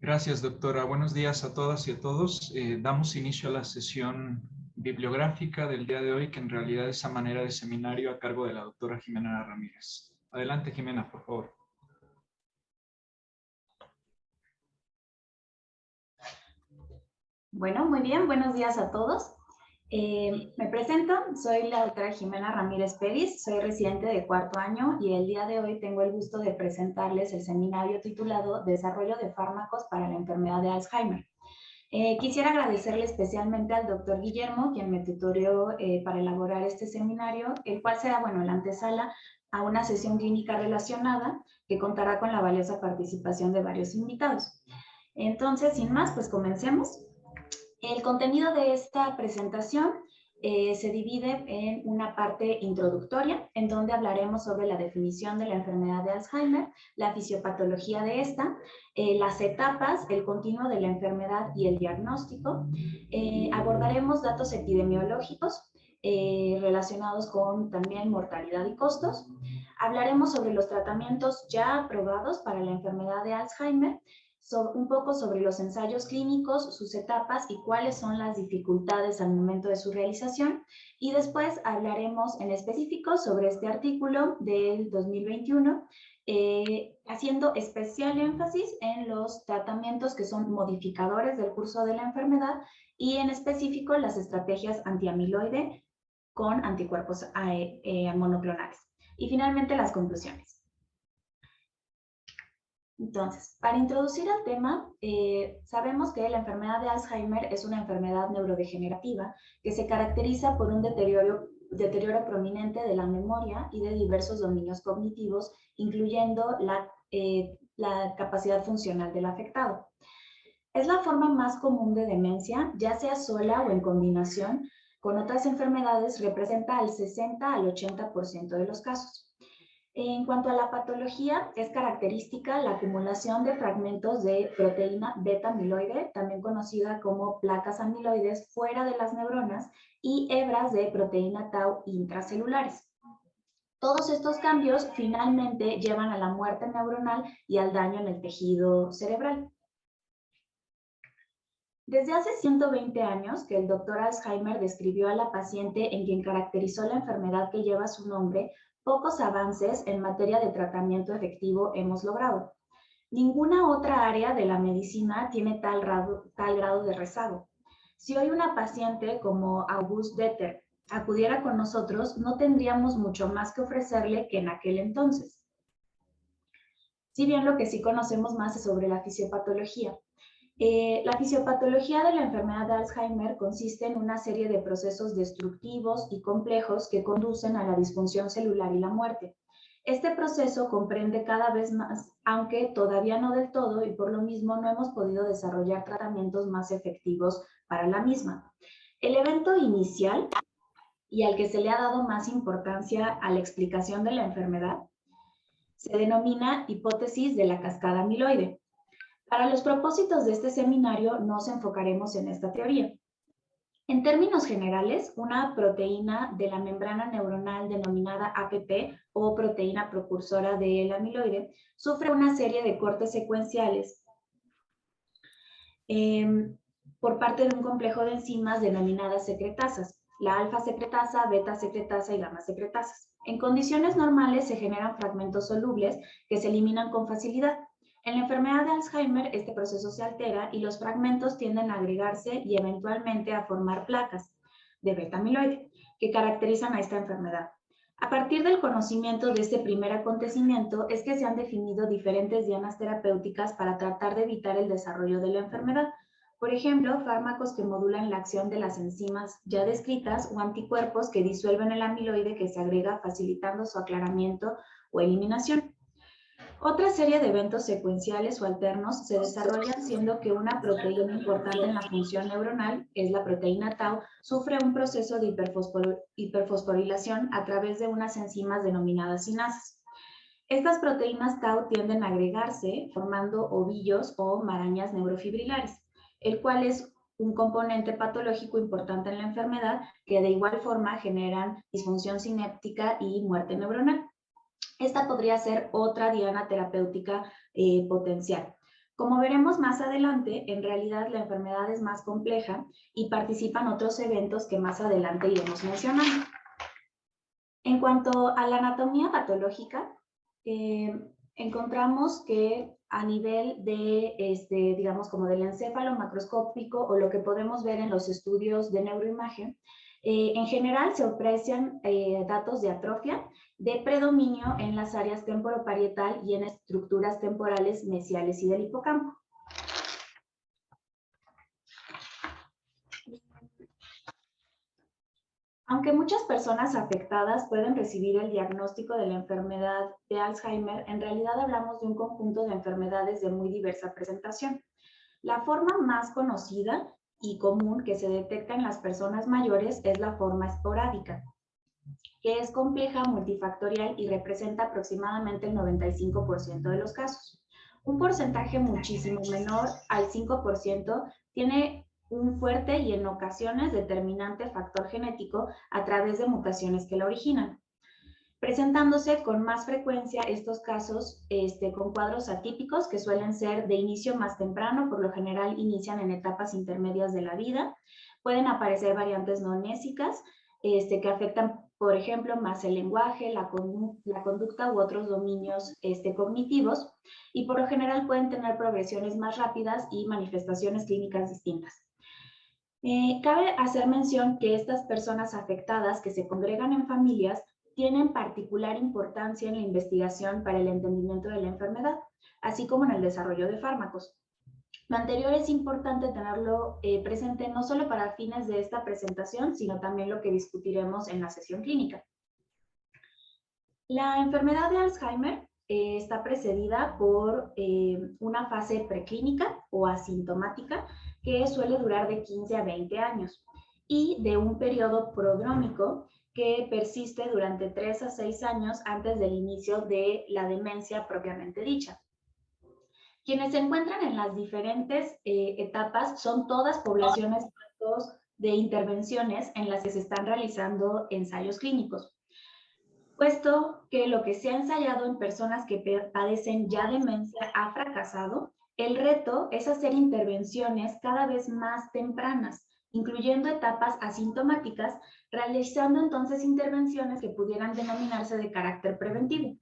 Gracias, doctora. Buenos días a todas y a todos. Damos inicio a la sesión bibliográfica del día de hoy, que en realidad es a manera de seminario a cargo de la doctora Jimena Ramírez. Adelante, Jimena, por favor. Bueno, muy bien. Buenos días a todos. Me presento, soy la doctora Jimena Ramírez Pérez, soy residente de cuarto año y el día de hoy tengo el gusto de presentarles el seminario titulado Desarrollo de fármacos para la enfermedad de Alzheimer. Quisiera agradecerle especialmente al doctor Guillermo, quien me tutorió para elaborar este seminario, el cual será, bueno, la antesala a una sesión clínica relacionada que contará con la valiosa participación de varios invitados. Entonces, sin más, pues comencemos. El contenido de esta presentación se divide en una parte introductoria, en donde hablaremos sobre la definición de la enfermedad de Alzheimer, la fisiopatología de esta, las etapas, el continuo de la enfermedad y el diagnóstico. Abordaremos datos epidemiológicos relacionados con también mortalidad y costos. Hablaremos sobre los tratamientos ya aprobados para la enfermedad de Alzheimer, un poco sobre los ensayos clínicos, sus etapas y cuáles son las dificultades al momento de su realización. Y después hablaremos en específico sobre este artículo del 2021, haciendo especial énfasis en los tratamientos que son modificadores del curso de la enfermedad y en específico las estrategias antiamiloide con anticuerpos monoclonales. Y finalmente las conclusiones. Entonces, para introducir el tema, sabemos que la enfermedad de Alzheimer es una enfermedad neurodegenerativa que se caracteriza por un deterioro prominente de la memoria y de diversos dominios cognitivos, incluyendo la capacidad funcional del afectado. Es la forma más común de demencia, ya sea sola o en combinación con otras enfermedades, representa el 60 al 80% de los casos. En cuanto a la patología, es característica la acumulación de fragmentos de proteína beta-amiloide, también conocida como placas amiloides fuera de las neuronas, y hebras de proteína tau intracelulares. Todos estos cambios finalmente llevan a la muerte neuronal y al daño en el tejido cerebral. Desde hace 120 años que el doctor Alzheimer describió a la paciente en quien caracterizó la enfermedad que lleva su nombre, pocos avances en materia de tratamiento efectivo hemos logrado. Ninguna otra área de la medicina tiene tal grado de rezago. Si hoy una paciente como August Deter acudiera con nosotros, no tendríamos mucho más que ofrecerle que en aquel entonces. Si bien lo que sí conocemos más es sobre la fisiopatología. La fisiopatología de la enfermedad de Alzheimer consiste en una serie de procesos destructivos y complejos que conducen a la disfunción celular y la muerte. Este proceso comprende cada vez más, aunque todavía no del todo, y por lo mismo no hemos podido desarrollar tratamientos más efectivos para la misma. El evento inicial, y al que se le ha dado más importancia a la explicación de la enfermedad, se denomina hipótesis de la cascada amiloide. Para los propósitos de este seminario nos enfocaremos en esta teoría. En términos generales, una proteína de la membrana neuronal denominada APP o proteína precursora del amiloide sufre una serie de cortes secuenciales por parte de un complejo de enzimas denominadas secretasas, la alfa secretasa, beta secretasa y gamma secretasas. En condiciones normales se generan fragmentos solubles que se eliminan con facilidad. En la enfermedad de Alzheimer, este proceso se altera y los fragmentos tienden a agregarse y eventualmente a formar placas de beta-amiloide que caracterizan a esta enfermedad. A partir del conocimiento de este primer acontecimiento es que se han definido diferentes dianas terapéuticas para tratar de evitar el desarrollo de la enfermedad. Por ejemplo, fármacos que modulan la acción de las enzimas ya descritas o anticuerpos que disuelven el amiloide que se agrega facilitando su aclaramiento o eliminación. Otra serie de eventos secuenciales o alternos se desarrollan siendo que una proteína importante en la función neuronal, es la proteína tau, sufre un proceso de hiperfosforilación a través de unas enzimas denominadas sinasas. Estas proteínas tau tienden a agregarse formando ovillos o marañas neurofibrilares, el cual es un componente patológico importante en la enfermedad que de igual forma generan disfunción sinéptica y muerte neuronal. Esta podría ser otra diana terapéutica potencial. Como veremos más adelante, en realidad la enfermedad es más compleja y participan otros eventos que más adelante iremos mencionando. En cuanto a la anatomía patológica, encontramos que a nivel de, digamos, como del encéfalo macroscópico o lo que podemos ver en los estudios de neuroimagen, en general se aprecian datos de atrofia, de predominio en las áreas temporoparietal y en estructuras temporales mesiales y del hipocampo. Aunque muchas personas afectadas pueden recibir el diagnóstico de la enfermedad de Alzheimer, en realidad hablamos de un conjunto de enfermedades de muy diversa presentación. La forma más conocida y común que se detecta en las personas mayores es la forma esporádica, que es compleja, multifactorial y representa aproximadamente el 95% de los casos. Un porcentaje muchísimo menor al 5% tiene un fuerte y en ocasiones determinante factor genético a través de mutaciones que la originan, presentándose con más frecuencia estos casos con cuadros atípicos que suelen ser de inicio más temprano, por lo general inician en etapas intermedias de la vida. Pueden aparecer variantes no nésicas que afectan, por ejemplo, más el lenguaje, la conducta u otros dominios cognitivos, y por lo general pueden tener progresiones más rápidas y manifestaciones clínicas distintas. Cabe hacer mención que estas personas afectadas que se congregan en familias tienen particular importancia en la investigación para el entendimiento de la enfermedad, así como en el desarrollo de fármacos. Lo anterior es importante tenerlo presente no solo para fines de esta presentación, sino también lo que discutiremos en la sesión clínica. La enfermedad de Alzheimer está precedida por una fase preclínica o asintomática que suele durar de 15 a 20 años y de un periodo prodrómico que persiste durante 3 a 6 años antes del inicio de la demencia propiamente dicha. Quienes se encuentran en las diferentes etapas son todas poblaciones de intervenciones en las que se están realizando ensayos clínicos, puesto que lo que se ha ensayado en personas que padecen ya demencia ha fracasado. El reto es hacer intervenciones cada vez más tempranas, incluyendo etapas asintomáticas, realizando entonces intervenciones que pudieran denominarse de carácter preventivo.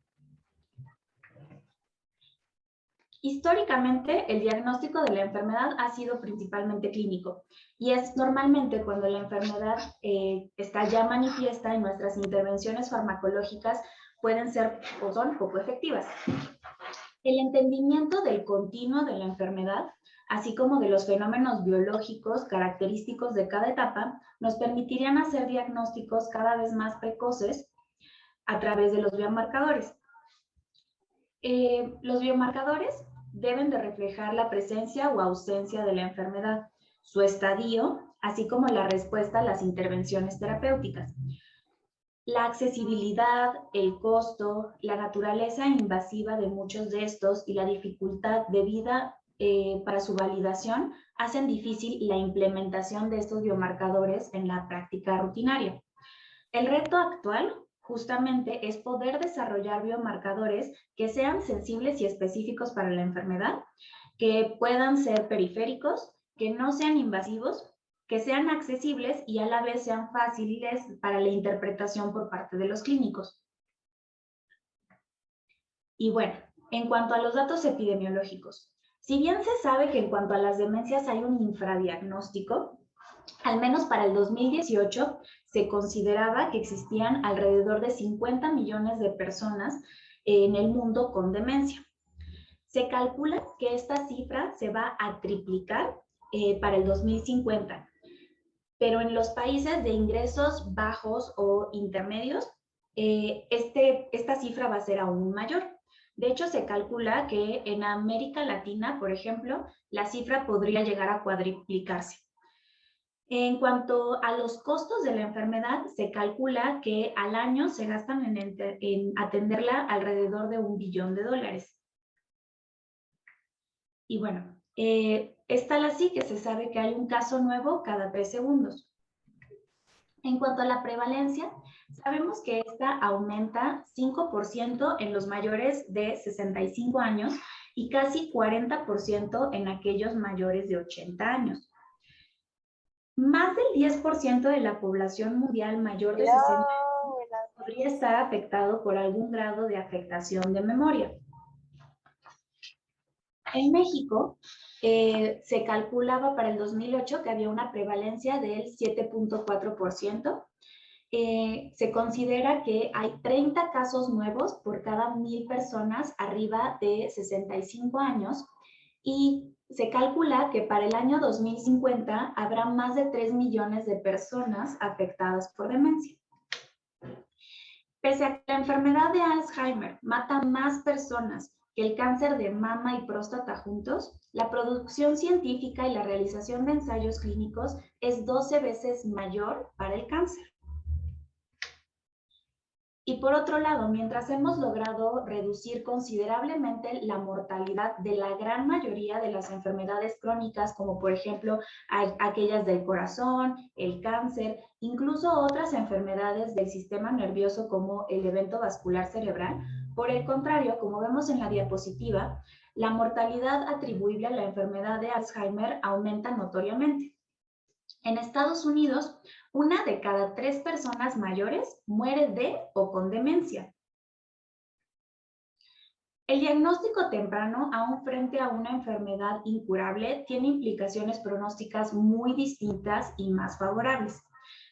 Históricamente, el diagnóstico de la enfermedad ha sido principalmente clínico y es normalmente cuando la enfermedad está ya manifiesta y nuestras intervenciones farmacológicas pueden ser o son poco efectivas. El entendimiento del continuo de la enfermedad, así como de los fenómenos biológicos característicos de cada etapa, nos permitirían hacer diagnósticos cada vez más precoces a través de los biomarcadores. Los biomarcadores deben de reflejar la presencia o ausencia de la enfermedad, su estadio, así como la respuesta a las intervenciones terapéuticas. La accesibilidad, el costo, la naturaleza invasiva de muchos de estos y la dificultad debida para su validación hacen difícil la implementación de estos biomarcadores en la práctica rutinaria. El reto actual justamente es poder desarrollar biomarcadores que sean sensibles y específicos para la enfermedad, que puedan ser periféricos, que no sean invasivos, que sean accesibles y a la vez sean fáciles para la interpretación por parte de los clínicos. Y bueno, en cuanto a los datos epidemiológicos, si bien se sabe que en cuanto a las demencias hay un infradiagnóstico, al menos para el 2018 se consideraba que existían alrededor de 50 millones de personas en el mundo con demencia. Se calcula que esta cifra se va a triplicar para el 2050, pero en los países de ingresos bajos o intermedios, esta cifra va a ser aún mayor. De hecho, se calcula que en América Latina, por ejemplo, la cifra podría llegar a cuadriplicarse. En cuanto a los costos de la enfermedad, se calcula que al año se gastan en atenderla alrededor de $1 billón. Y bueno, es tal así que se sabe que hay un caso nuevo cada 3 segundos. En cuanto a la prevalencia, sabemos que esta aumenta 5% en los mayores de 65 años y casi 40% en aquellos mayores de 80 años. Más del 10% de la población mundial mayor de 60 años podría estar afectado por algún grado de afectación de memoria. En México, se calculaba para el 2008 que había una prevalencia del 7.4%. Se considera que hay 30 casos nuevos por cada 1000 personas arriba de 65 años y se calcula que para el año 2050 habrá más de 3 millones de personas afectadas por demencia. Pese a que la enfermedad de Alzheimer mata más personas que el cáncer de mama y próstata juntos, la producción científica y la realización de ensayos clínicos es 12 veces mayor para el cáncer. Y por otro lado, mientras hemos logrado reducir considerablemente la mortalidad de la gran mayoría de las enfermedades crónicas, como por ejemplo aquellas del corazón, el cáncer, incluso otras enfermedades del sistema nervioso como el evento vascular cerebral, por el contrario, como vemos en la diapositiva, la mortalidad atribuible a la enfermedad de Alzheimer aumenta notoriamente. En Estados Unidos, 1 de cada 3 personas mayores muere de o con demencia. El diagnóstico temprano, aún frente a una enfermedad incurable, tiene implicaciones pronósticas muy distintas y más favorables.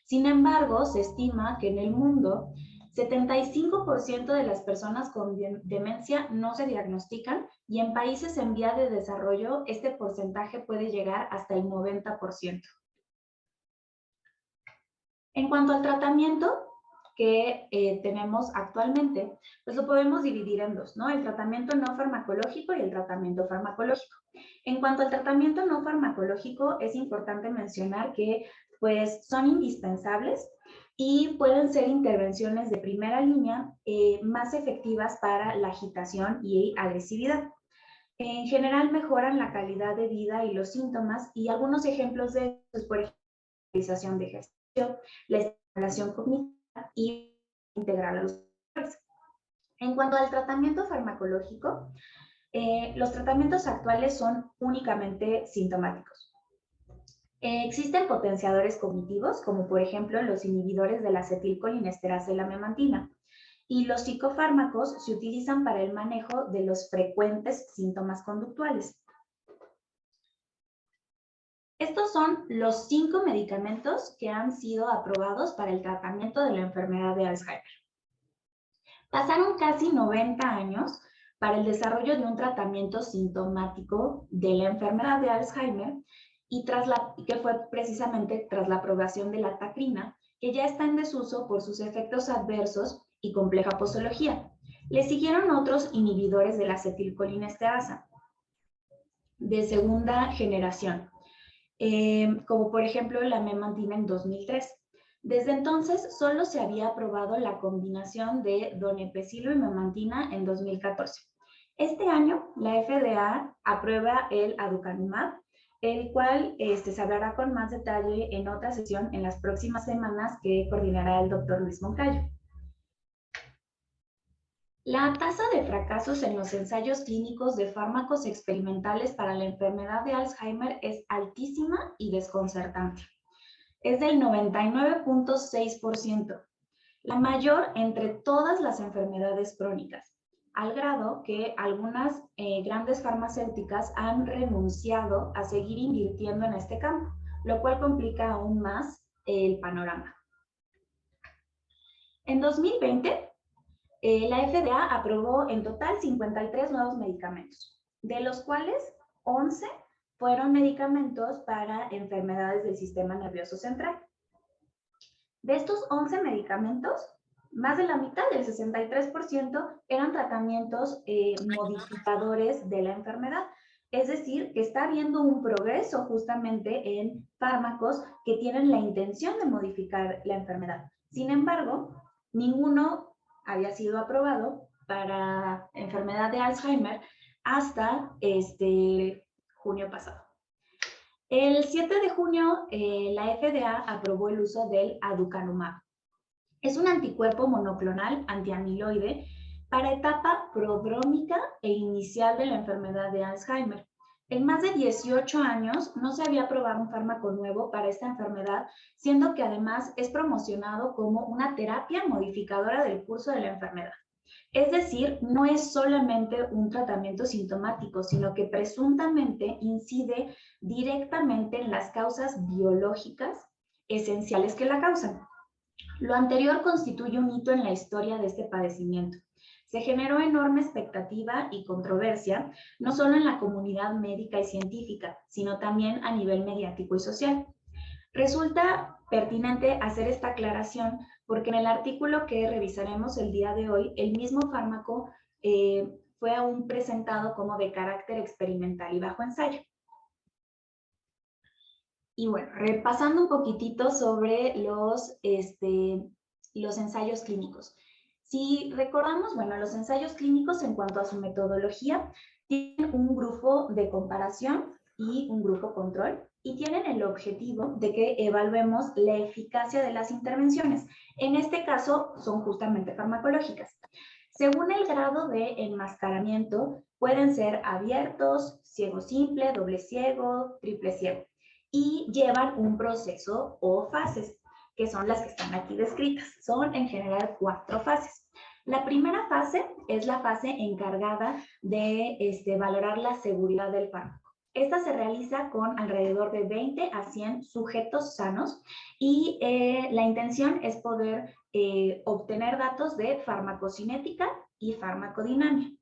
Sin embargo, se estima que en el mundo, 75% de las personas con demencia no se diagnostican y en países en vía de desarrollo este porcentaje puede llegar hasta el 90%. En cuanto al tratamiento que tenemos actualmente, pues lo podemos dividir en dos, ¿no? El tratamiento no farmacológico y el tratamiento farmacológico. En cuanto al tratamiento no farmacológico, es importante mencionar que pues son indispensables y pueden ser intervenciones de primera línea más efectivas para la agitación y agresividad. En general mejoran la calidad de vida y los síntomas y algunos ejemplos de esto es, por ejemplo, la realización de ejercicio, la estimulación cognitiva y integrar a los factores. En cuanto al tratamiento farmacológico, los tratamientos actuales son únicamente sintomáticos. Existen potenciadores cognitivos, como por ejemplo los inhibidores de la acetilcolinesterasa y la memantina, y los psicofármacos se utilizan para el manejo de los frecuentes síntomas conductuales. Estos son los 5 medicamentos que han sido aprobados para el tratamiento de la enfermedad de Alzheimer. Pasaron casi 90 años para el desarrollo de un tratamiento sintomático de la enfermedad de Alzheimer y que fue precisamente tras la aprobación de la tacrina, que ya está en desuso por sus efectos adversos y compleja posología. Le siguieron otros inhibidores de la acetilcolinesterasa de segunda generación, como por ejemplo la memantina en 2003. Desde entonces solo se había aprobado la combinación de donepezilo y memantina en 2014. Este año la FDA aprueba el aducanumab, el cual se hablará con más detalle en otra sesión en las próximas semanas que coordinará el doctor Luis Moncayo. La tasa de fracasos en los ensayos clínicos de fármacos experimentales para la enfermedad de Alzheimer es altísima y desconcertante. Es del 99.6%, la mayor entre todas las enfermedades crónicas, al grado que algunas grandes farmacéuticas han renunciado a seguir invirtiendo en este campo, lo cual complica aún más el panorama. En 2020, la FDA aprobó en total 53 nuevos medicamentos, de los cuales 11 fueron medicamentos para enfermedades del sistema nervioso central. De estos 11 medicamentos, más de la mitad, del 63%, eran tratamientos modificadores de la enfermedad. Es decir, que está habiendo un progreso justamente en fármacos que tienen la intención de modificar la enfermedad. Sin embargo, ninguno había sido aprobado para enfermedad de Alzheimer hasta junio pasado. El 7 de junio, la FDA aprobó el uso del aducanumab. Es un anticuerpo monoclonal antiamiloide para etapa prodrómica e inicial de la enfermedad de Alzheimer. En más de 18 años no se había probado un fármaco nuevo para esta enfermedad, siendo que además es promocionado como una terapia modificadora del curso de la enfermedad. Es decir, no es solamente un tratamiento sintomático, sino que presuntamente incide directamente en las causas biológicas esenciales que la causan. Lo anterior constituye un hito en la historia de este padecimiento. Se generó enorme expectativa y controversia, no solo en la comunidad médica y científica, sino también a nivel mediático y social. Resulta pertinente hacer esta aclaración porque en el artículo que revisaremos el día de hoy, el mismo fármaco fue aún presentado como de carácter experimental y bajo ensayo. Y bueno, repasando un poquitito sobre los ensayos clínicos. Si recordamos, bueno, los ensayos clínicos en cuanto a su metodología tienen un grupo de comparación y un grupo control y tienen el objetivo de que evaluemos la eficacia de las intervenciones. En este caso son justamente farmacológicas. Según el grado de enmascaramiento, pueden ser abiertos, ciego simple, doble ciego, triple ciego y llevan un proceso o fases, que son las que están aquí descritas. Son en general 4 fases. La primera fase es la fase encargada de valorar la seguridad del fármaco. Esta se realiza con alrededor de 20 a 100 sujetos sanos y la intención es poder obtener datos de farmacocinética y farmacodinámica.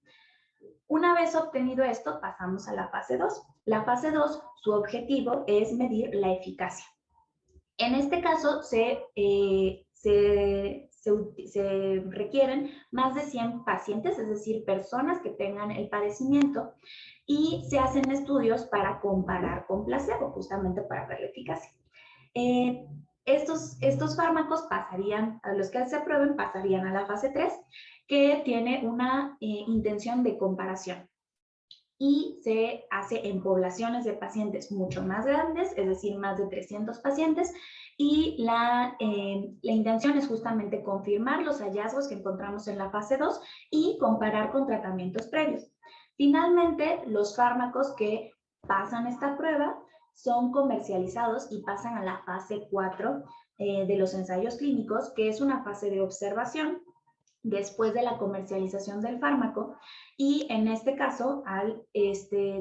Una vez obtenido esto, pasamos a la fase 2. La fase 2, su objetivo es medir la eficacia. En este caso, se requieren más de 100 pacientes, es decir, personas que tengan el padecimiento, y se hacen estudios para comparar con placebo, justamente para ver la eficacia. Estos fármacos pasarían, a los que se aprueben, pasarían a la fase 3, que tiene una intención de comparación y se hace en poblaciones de pacientes mucho más grandes, es decir, más de 300 pacientes, y la intención es justamente confirmar los hallazgos que encontramos en la fase 2 y comparar con tratamientos previos. Finalmente, los fármacos que pasan esta prueba son comercializados y pasan a la fase 4 de los ensayos clínicos, que es una fase de observación después de la comercialización del fármaco, y en este caso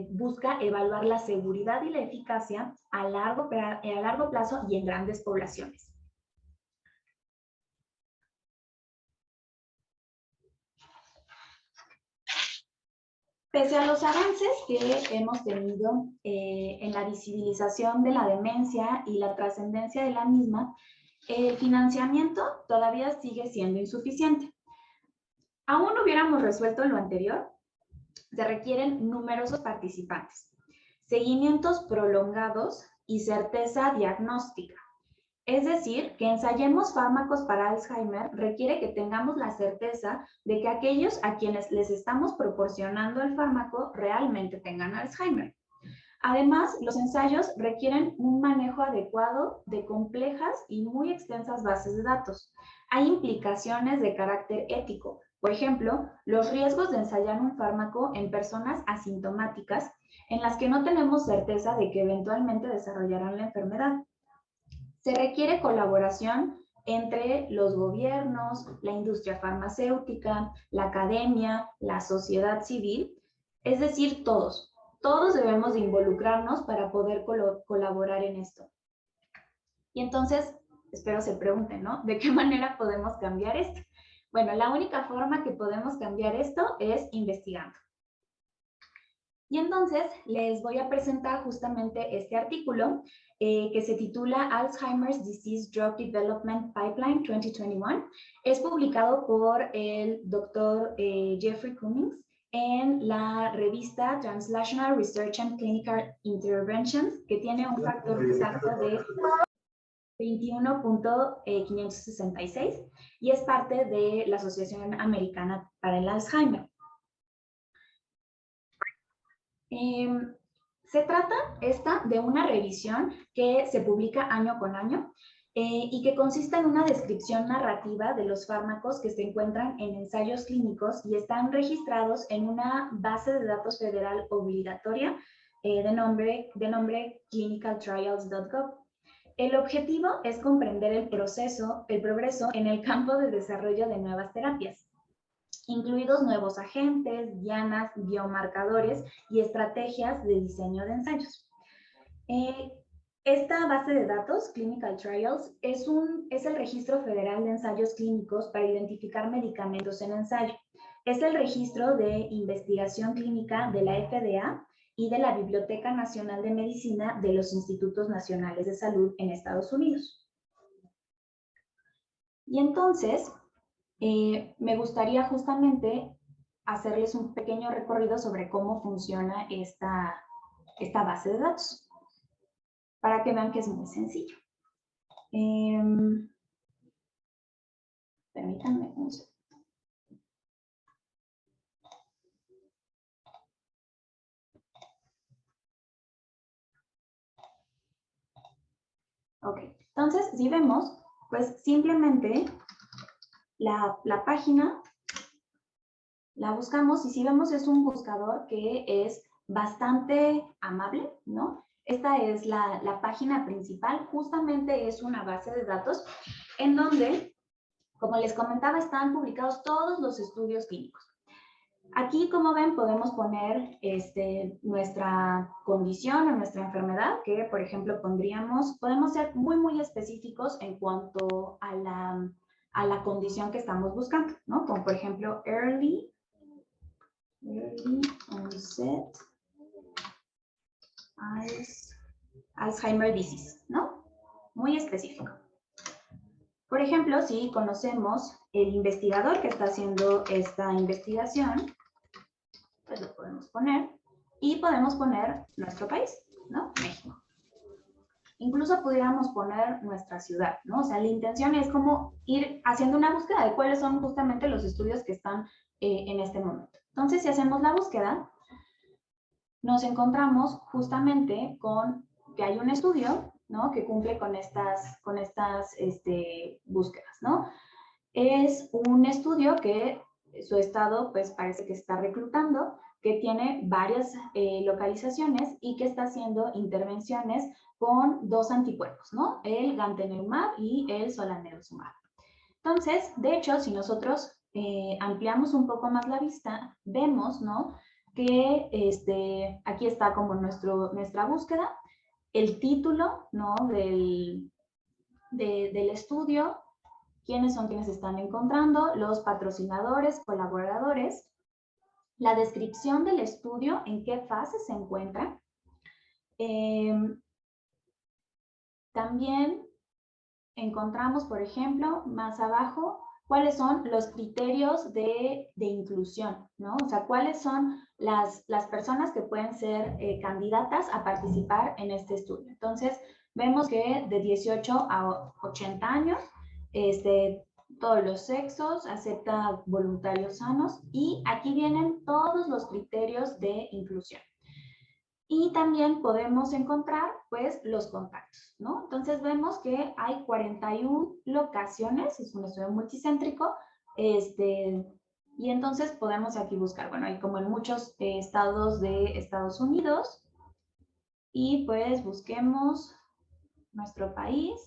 busca evaluar la seguridad y la eficacia a largo plazo y en grandes poblaciones. Pese a los avances que hemos tenido en la visibilización de la demencia y la trascendencia de la misma, el financiamiento todavía sigue siendo insuficiente. Aún no hubiéramos resuelto lo anterior, se requieren numerosos participantes, seguimientos prolongados y certeza diagnóstica. Es decir, que ensayemos fármacos para Alzheimer requiere que tengamos la certeza de que aquellos a quienes les estamos proporcionando el fármaco realmente tengan Alzheimer. Además, los ensayos requieren un manejo adecuado de complejas y muy extensas bases de datos. Hay implicaciones de carácter ético. Por ejemplo, los riesgos de ensayar un fármaco en personas asintomáticas en las que no tenemos certeza de que eventualmente desarrollarán la enfermedad. Se requiere colaboración entre los gobiernos, la industria farmacéutica, la academia, la sociedad civil, es decir, todos. Todos debemos de involucrarnos para poder colaborar en esto. Y entonces, espero se pregunten, ¿no? ¿De qué manera podemos cambiar esto? Bueno, la única forma que podemos cambiar esto es investigando. Y entonces les voy a presentar justamente este artículo que se titula Alzheimer's Disease Drug Development Pipeline 2021. Es publicado por el doctor Jeffrey Cummings en la revista Translational Research and Clinical Interventions, que tiene un factor exacto de 21.566 y es parte de la Asociación Americana para el Alzheimer. Se trata de una revisión que se publica año con año y que consiste en una descripción narrativa de los fármacos que se encuentran en ensayos clínicos y están registrados en una base de datos federal obligatoria de nombre clinicaltrials.gov. El objetivo es comprender el progreso en el campo de desarrollo de nuevas terapias, incluidos nuevos agentes, dianas, biomarcadores y estrategias de diseño de ensayos. Esta base de datos, Clinical Trials, es el registro federal de ensayos clínicos para identificar medicamentos en ensayo. Es el registro de investigación clínica de la FDA y de la Biblioteca Nacional de Medicina de los Institutos Nacionales de Salud en Estados Unidos. Y entonces, me gustaría justamente hacerles un pequeño recorrido sobre cómo funciona esta base de datos, para que vean que es muy sencillo. Permítanme un segundo. Ok, entonces, si vemos, pues simplemente la página la buscamos y si vemos es un buscador que es bastante amable, ¿no? Esta es la página principal, justamente es una base de datos en donde, como les comentaba, están publicados todos los estudios clínicos. Aquí, como ven, podemos poner nuestra condición o nuestra enfermedad, que por ejemplo podemos ser muy específicos en cuanto a la condición que estamos buscando, ¿no? Como por ejemplo, early onset Alzheimer disease, ¿no? Muy específico. Por ejemplo, si conocemos el investigador que está haciendo esta investigación, pues lo podemos poner y podemos poner nuestro país, ¿no? México. Incluso pudiéramos poner nuestra ciudad, ¿no? O sea, la intención es como ir haciendo una búsqueda de cuáles son justamente los estudios que están en este momento. Entonces, si hacemos la búsqueda, nos encontramos justamente con que hay un estudio, ¿no? Que cumple con estas búsquedas, ¿no? Es un estudio que su estado, pues parece que está reclutando, que tiene varias localizaciones y que está haciendo intervenciones con dos anticuerpos, ¿no? El gantenerumab y el solanerosumab. Entonces, de hecho, si nosotros ampliamos un poco más la vista, vemos, ¿no? Que aquí está como nuestra búsqueda, el título, ¿no? del estudio, quiénes son quienes están encontrando, los patrocinadores, colaboradores, la descripción del estudio, en qué fase se encuentra. También encontramos, por ejemplo, más abajo, cuáles son los criterios de inclusión, ¿no? O sea, cuáles son las personas que pueden ser candidatas a participar en este estudio. Entonces, vemos que de 18 a 80 años, todos los sexos, acepta voluntarios sanos y aquí vienen todos los criterios de inclusión. Y también podemos encontrar, pues, los contactos, ¿no? Entonces vemos que hay 41 locaciones, es un estudio multicéntrico, y entonces podemos aquí buscar, bueno, hay como en muchos estados de Estados Unidos, y pues busquemos nuestro país,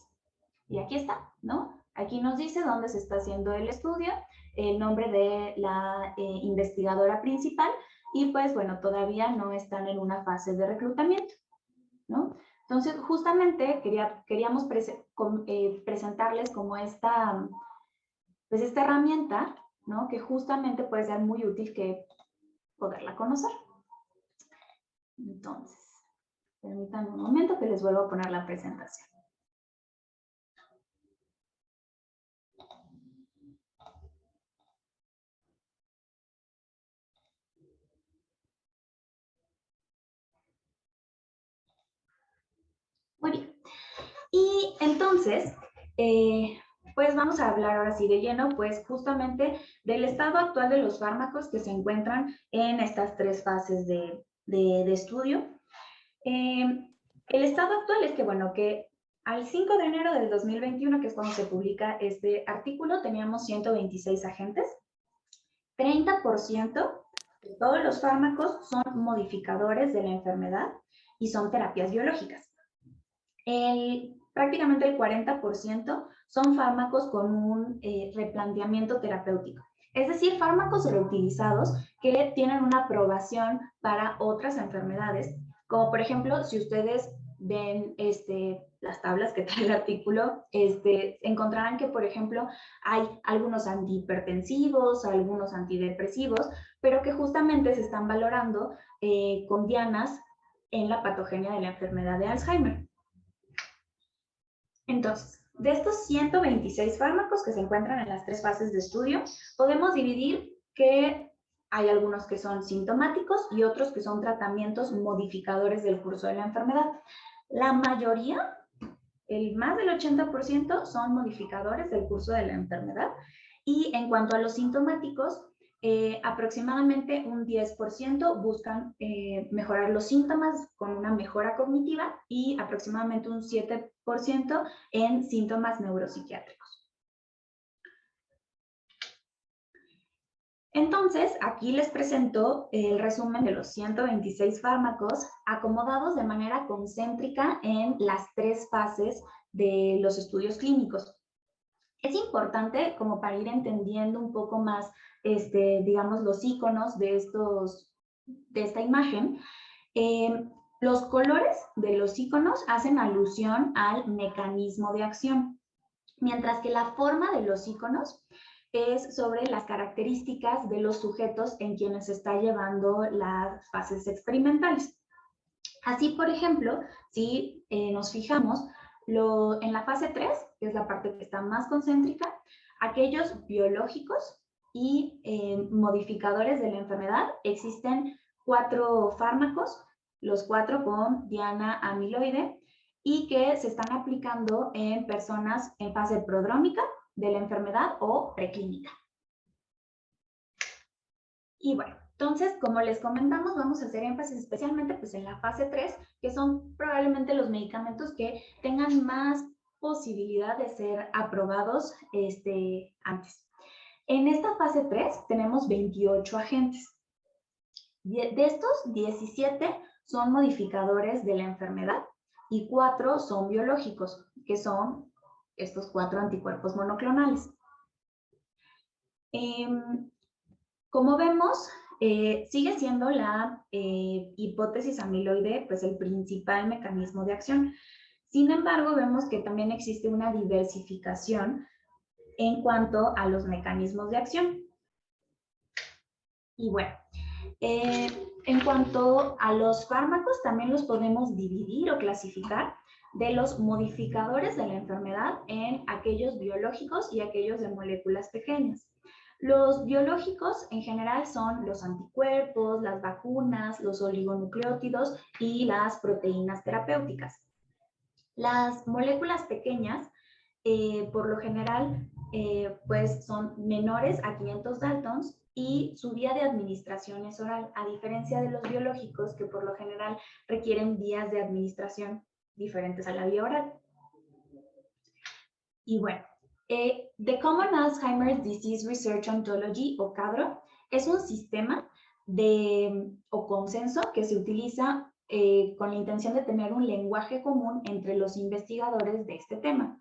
y aquí está, ¿no? Aquí nos dice dónde se está haciendo el estudio, el nombre de la investigadora principal, y pues bueno, todavía no están en una fase de reclutamiento, ¿no? Entonces, justamente queríamos presentarles como esta herramienta, ¿no? Que justamente puede ser muy útil que poderla conocer. Entonces, permítanme un momento que les vuelvo a poner la presentación. Muy bien. Y entonces, pues vamos a hablar ahora sí de lleno, pues justamente del estado actual de los fármacos que se encuentran en estas tres fases de estudio. El estado actual es que, bueno, que Al 5 de enero del 2021, que es cuando se publica este artículo, teníamos 126 agentes. 30% de todos los fármacos son modificadores de la enfermedad y son terapias biológicas. Prácticamente el 40% son fármacos con un replanteamiento terapéutico. Es decir, fármacos reutilizados que tienen una aprobación para otras enfermedades, como por ejemplo, si ustedes ven las tablas que trae el artículo, encontrarán que, por ejemplo, hay algunos antihipertensivos, algunos antidepresivos, pero que justamente se están valorando con dianas en la patogenia de la enfermedad de Alzheimer. Entonces, de estos 126 fármacos que se encuentran en las 3 fases de estudio, podemos dividir que hay algunos que son sintomáticos y otros que son tratamientos modificadores del curso de la enfermedad. La mayoría, más del 80%, son modificadores del curso de la enfermedad. Y en cuanto a los sintomáticos, aproximadamente un 10% buscan mejorar los síntomas con una mejora cognitiva y aproximadamente un 7% en síntomas neuropsiquiátricos. Entonces, aquí les presento el resumen de los 126 fármacos acomodados de manera concéntrica en las 3 fases de los estudios clínicos. Es importante como para ir entendiendo un poco más, digamos, los iconos de esta imagen. Los colores de los iconos hacen alusión al mecanismo de acción, mientras que la forma de los iconos es sobre las características de los sujetos en quienes se está llevando las fases experimentales. Así, por ejemplo, si nos fijamos, en la fase 3, que es la parte que está más concéntrica, aquellos biológicos y modificadores de la enfermedad, existen 4 fármacos, los 4 con diana amiloide, y que se están aplicando en personas en fase prodrómica de la enfermedad o preclínica. Y bueno, entonces, como les comentamos, vamos a hacer énfasis especialmente pues, en la fase 3, que son probablemente los medicamentos que tengan más posibilidad de ser aprobados antes. En esta fase 3 tenemos 28 agentes. De estos, 17 son modificadores de la enfermedad y 4 son biológicos, que son estos 4 anticuerpos monoclonales. Como vemos, sigue siendo la hipótesis amiloide pues, el principal mecanismo de acción. Sin embargo, vemos que también existe una diversificación en cuanto a los mecanismos de acción. Y bueno, en cuanto a los fármacos, también los podemos dividir o clasificar de los modificadores de la enfermedad en aquellos biológicos y aquellos de moléculas pequeñas. Los biológicos en general son los anticuerpos, las vacunas, los oligonucleótidos y las proteínas terapéuticas. Las moléculas pequeñas, por lo general, pues son menores a 500 Daltons y su vía de administración es oral, a diferencia de los biológicos que por lo general requieren vías de administración diferentes a la vía oral. Y bueno, The Common Alzheimer's Disease Research Ontology, o CADRO, es un sistema o consenso que se utiliza con la intención de tener un lenguaje común entre los investigadores de este tema.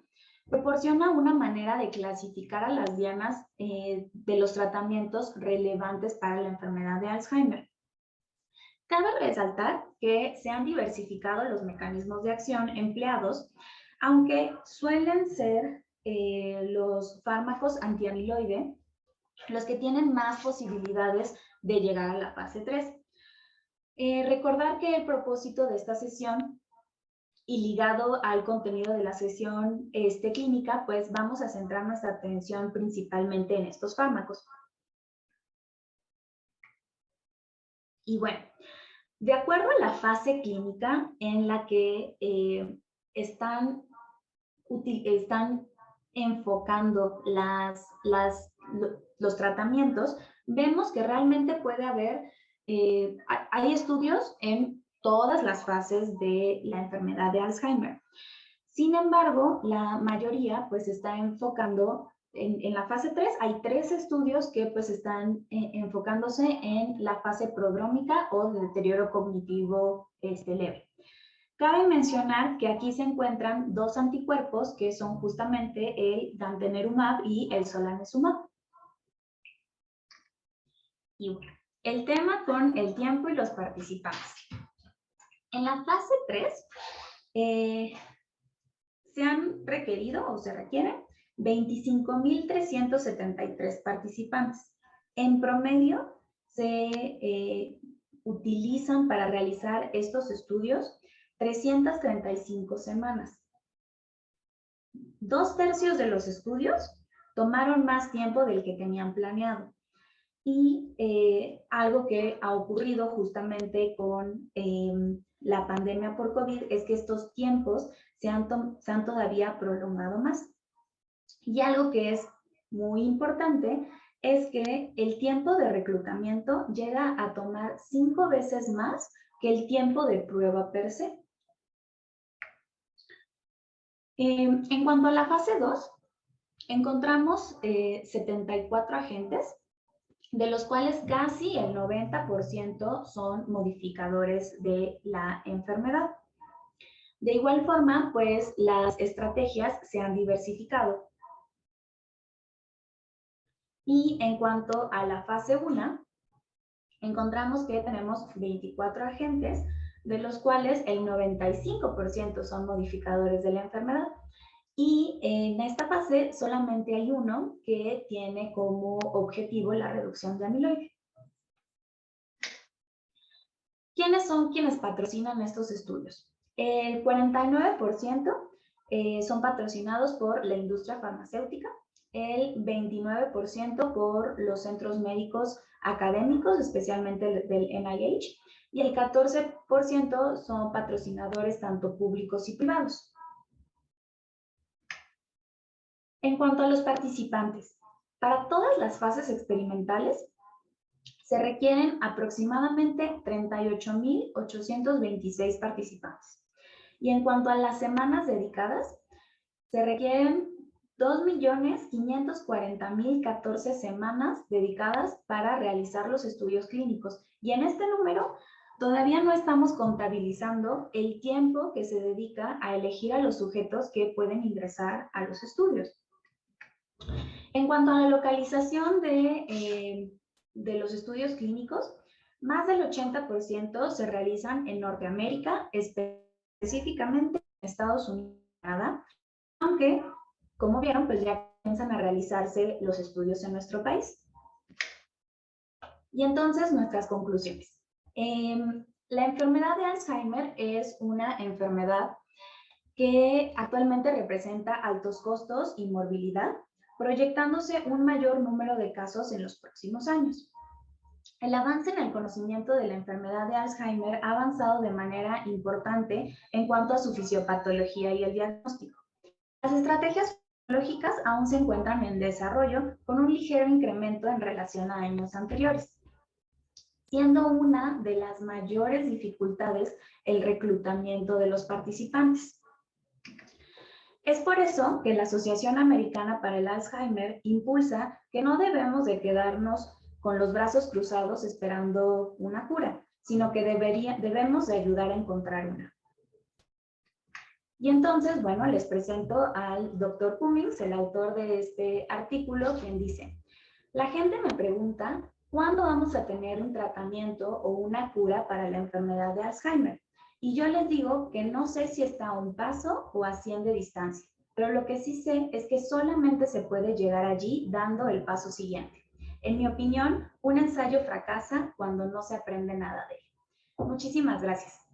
Proporciona una manera de clasificar a las dianas de los tratamientos relevantes para la enfermedad de Alzheimer. Cabe resaltar que se han diversificado los mecanismos de acción empleados, aunque suelen ser los fármacos antiamiloide los que tienen más posibilidades de llegar a la fase 3. Recordar que el propósito de esta sesión y ligado al contenido de la sesión clínica, pues vamos a centrar nuestra atención principalmente en estos fármacos. Y bueno, de acuerdo a la fase clínica en la que están enfocando los tratamientos, vemos que realmente puede haber, hay estudios en todas las fases de la enfermedad de Alzheimer. Sin embargo, la mayoría pues está enfocando en la fase 3, hay 3 estudios que pues están enfocándose en la fase prodrómica o de deterioro cognitivo leve. Cabe mencionar que aquí se encuentran 2 anticuerpos que son justamente el gantenerumab y el solanezumab. Y bueno, el tema con el tiempo y los participantes. En la fase 3 se han requerido o se requieren 25.373 participantes. En promedio se utilizan para realizar estos estudios 335 semanas. 2/3 de los estudios tomaron más tiempo del que tenían planeado. Y algo que ha ocurrido justamente con la pandemia por COVID es que estos tiempos se han todavía prolongado más. Y algo que es muy importante es que el tiempo de reclutamiento llega a tomar 5 veces más que el tiempo de prueba per se. En cuanto a la fase 2, encontramos 74 agentes, de los cuales casi el 90% son modificadores de la enfermedad. De igual forma, pues las estrategias se han diversificado. Y en cuanto a la fase 1, encontramos que tenemos 24 agentes, de los cuales el 95% son modificadores de la enfermedad. Y en esta fase solamente hay uno que tiene como objetivo la reducción de amiloide. ¿Quiénes son quienes patrocinan estos estudios? El 49% son patrocinados por la industria farmacéutica, el 29% por los centros médicos académicos, especialmente del NIH, y el 14% son patrocinadores tanto públicos y privados. En cuanto a los participantes, para todas las fases experimentales se requieren aproximadamente 38.826 participantes. Y en cuanto a las semanas dedicadas, se requieren 2.540.014 semanas dedicadas para realizar los estudios clínicos. Y en este número todavía no estamos contabilizando el tiempo que se dedica a elegir a los sujetos que pueden ingresar a los estudios. En cuanto a la localización de los estudios clínicos, más del 80% se realizan en Norteamérica, específicamente en Estados Unidos y Canadá, aunque, como vieron, pues ya comienzan a realizarse los estudios en nuestro país. Y entonces, nuestras conclusiones. La enfermedad de Alzheimer es una enfermedad que actualmente representa altos costos y morbilidad, proyectándose un mayor número de casos en los próximos años. El avance en el conocimiento de la enfermedad de Alzheimer ha avanzado de manera importante en cuanto a su fisiopatología y el diagnóstico. Las estrategias farmacológicas aún se encuentran en desarrollo, con un ligero incremento en relación a años anteriores, siendo una de las mayores dificultades el reclutamiento de los participantes. Es por eso que la Asociación Americana para el Alzheimer impulsa que no debemos de quedarnos con los brazos cruzados esperando una cura, sino que debemos de ayudar a encontrar una. Y entonces, bueno, les presento al Dr. Cummings, el autor de este artículo, quien dice: la gente me pregunta, ¿cuándo vamos a tener un tratamiento o una cura para la enfermedad de Alzheimer? Y yo les digo que no sé si está a un paso o a 100 de distancia, pero lo que sí sé es que solamente se puede llegar allí dando el paso siguiente. En mi opinión, un ensayo fracasa cuando no se aprende nada de él. Muchísimas gracias.